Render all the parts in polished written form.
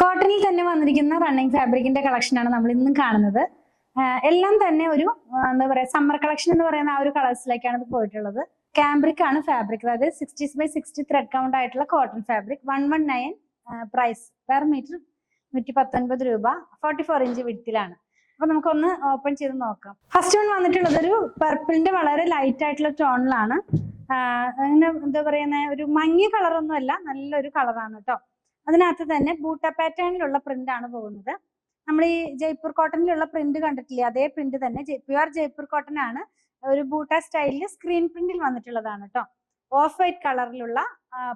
കോട്ടണിൽ തന്നെ വന്നിരിക്കുന്ന റണ്ണിങ് ഫാബ്രിക്കിന്റെ കളക്ഷനാണ് നമ്മൾ ഇന്നും കാണുന്നത്. എല്ലാം തന്നെ ഒരു എന്താ പറയാ സമ്മർ കളക്ഷൻ എന്ന് പറയുന്ന ആ ഒരു കളേഴ്സിലേക്കാണ് ഇത് പോയിട്ടുള്ളത്. കാംബ്രിക് ആണ് ഫാബ്രിക്, അതായത് 60/60 ത്രെഡ് കൗണ്ട് ആയിട്ടുള്ള cotton fabric. 119 price per metre 119 രൂപ. 44 ഇഞ്ച് വിഡ്ത്തിലാണ്. അപ്പൊ നമുക്കൊന്ന് ഓപ്പൺ ചെയ്ത് നോക്കാം. ഫസ്റ്റ് വൺ വന്നിട്ടുള്ളത് ഒരു പർപ്പിളിന്റെ വളരെ ലൈറ്റ് ആയിട്ടുള്ള ടോണിലാണ്. അങ്ങനെ എന്താ പറയുന്ന ഒരു മങ്ങിയ കളറൊന്നും അല്ല, നല്ലൊരു കളറാണ് കേട്ടോ. അതിനകത്ത് തന്നെ ബൂട്ട പാറ്റേണിലുള്ള പ്രിന്റ് ആണ് പോകുന്നത്. നമ്മൾ ഈ ജയ്പൂർ കോട്ടണിലുള്ള പ്രിന്റ് കണ്ടിട്ടില്ലേ, അതേ പ്രിന്റ് തന്നെ പ്യുവർ ജയ്പൂർ കോട്ടൺ ആണ്. ഒരു ബൂട്ട സ്റ്റൈലിൽ സ്ക്രീൻ പ്രിന്റിൽ വന്നിട്ടുള്ളതാണ് കേട്ടോ. ഓഫ് വൈറ്റ് കളറിലുള്ള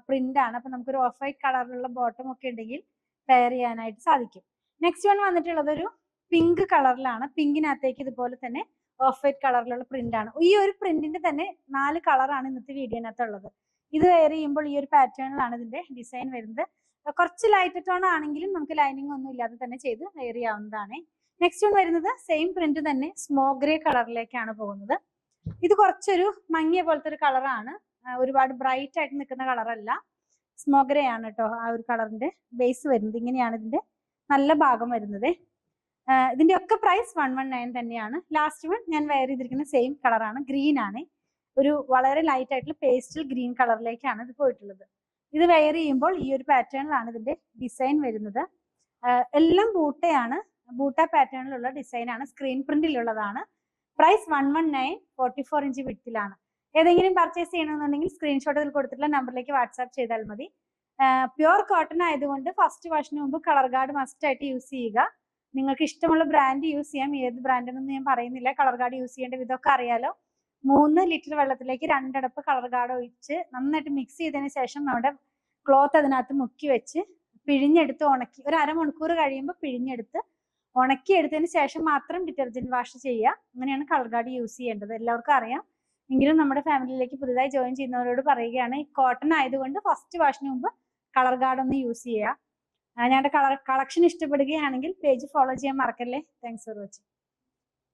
പ്രിന്റ് ആണ്. അപ്പൊ നമുക്കൊരു ഓഫ് വൈറ്റ് കളറിലുള്ള ബോട്ടം ഒക്കെ ഉണ്ടെങ്കിൽ പെയർ ചെയ്യാനായിട്ട് സാധിക്കും. നെക്സ്റ്റ് വൺ വന്നിട്ടുള്ളത് ഒരു പിങ്ക് കളറിലാണ്. പിങ്കിനകത്തേക്ക് ഇതുപോലെ തന്നെ ഓഫ് വൈറ്റ് കളറിലുള്ള പ്രിന്റ് ആണ്. ഈ ഒരു പ്രിന്റിന്റെ തന്നെ 4 കളറാണ് ഇന്നത്തെ വീഡിയോനകത്തുള്ളത്. ഇത് വെയർ ചെയ്യുമ്പോൾ ഈ ഒരു പാറ്റേണിലാണ് ഇതിന്റെ ഡിസൈൻ വരുന്നത്. കുറച്ച് ലൈറ്റ് ടോൺ ആണെങ്കിലും നമുക്ക് ലൈനിങ് ഒന്നും ഇല്ലാതെ തന്നെ ചെയ്ത് വെയർ ചെയ്യാവുന്നതാണ്. നെക്സ്റ്റ് വൺ വരുന്നത് സെയിം പ്രിന്റ് തന്നെ സ്മോക്ക് ഗ്രേ കളറിലേക്കാണ് പോകുന്നത്. ഇത് കുറച്ചൊരു മങ്ങിയ പോലത്തെ ഒരു കളറാണ്, ഒരുപാട് ബ്രൈറ്റ് ആയിട്ട് നിൽക്കുന്ന കളറല്ല. സ്മോക്ക് ഗ്രേ ആണ് കേട്ടോ ആ ഒരു കളറിന്റെ ബേസ് വരുന്നത്. ഇങ്ങനെയാണ് ഇതിന്റെ നല്ല ഭാഗം വരുന്നത്. ഇതിന്റെ ഒക്കെ പ്രൈസ് 119 തന്നെയാണ്. ലാസ്റ്റ് വൺ ഞാൻ വെയർ ചെയ്തിരിക്കുന്ന സെയിം കളറാണ്, ഗ്രീൻ ആണ്. ഒരു വളരെ ലൈറ്റ് ആയിട്ടുള്ള പേസ്റ്റൽ ഗ്രീൻ കളറിലേക്കാണ് ഇത് പോയിട്ടുള്ളത്. ഇത് വെയർ ചെയ്യുമ്പോൾ ഈ ഒരു പാറ്റേണിലാണ് ഇതിന്റെ ഡിസൈൻ വരുന്നത്. എല്ലാം ബൂട്ടയാണ്, ബൂട്ട പാറ്റേണിലുള്ള ഡിസൈൻ ആണ്, സ്ക്രീൻ പ്രിന്റിലുള്ളതാണ്. പ്രൈസ് 119, 44 ഇഞ്ച് വിഡ്ത്തിലാണ്. ഏതെങ്കിലും പർച്ചേസ് ചെയ്യണമെന്നുണ്ടെങ്കിൽ സ്ക്രീൻഷോട്ട് ഇതിൽ കൊടുത്തിട്ടുള്ള നമ്പറിലേക്ക് വാട്സാപ്പ് ചെയ്താൽ മതി. പ്യുവർ കോട്ടൺ ആയതുകൊണ്ട് ഫസ്റ്റ് വാഷിന് മുമ്പ് കളർ ഗാർഡ് മസ്റ്റ് ആയിട്ട് യൂസ് ചെയ്യുക. നിങ്ങൾക്ക് ഇഷ്ടമുള്ള ബ്രാൻഡ് യൂസ് ചെയ്യാം. ഏത് ബ്രാൻഡെന്നൊന്നും ഞാൻ പറയുന്നില്ല. കളർ ഗാർഡ് യൂസ് ചെയ്യേണ്ട വിധമൊക്കെ അറിയാലോ. 3 ലിറ്റർ വെള്ളത്തിലേക്ക് 2 അടപ്പ് കളർ ഗാർഡ് ഒഴിച്ച് നന്നായിട്ട് മിക്സ് ചെയ്തതിന് ശേഷം നമ്മുടെ ക്ലോത്ത് അതിനകത്ത് മുക്കി വെച്ച് പിഴിഞ്ഞെടുത്ത് ഉണക്കി ഒരു അരമണിക്കൂർ കഴിയുമ്പോൾ പിഴിഞ്ഞെടുത്ത് ഉണക്കിയെടുത്തതിന് ശേഷം മാത്രം ഡിറ്റർജന്റ് വാഷ് ചെയ്യുക. അങ്ങനെയാണ് കളർ ഗാർഡ് യൂസ് ചെയ്യേണ്ടത്. എല്ലാവർക്കും അറിയാം. എങ്കിലും നമ്മുടെ ഫാമിലിയിലേക്ക് പുതുതായി ജോയിൻ ചെയ്യുന്നവരോട് പറയുകയാണ്, ഈ കോട്ടൺ ആയതുകൊണ്ട് ഫസ്റ്റ് വാഷിന് മുമ്പ് കളർ ഗാർഡ് ഒന്ന് യൂസ് ചെയ്യുക. ഞങ്ങളുടെ കളക്ഷൻ ഇഷ്ടപ്പെടുകയാണെങ്കിൽ പേജ് ഫോളോ ചെയ്യാൻ മറക്കല്ലേ. Thanks for watching.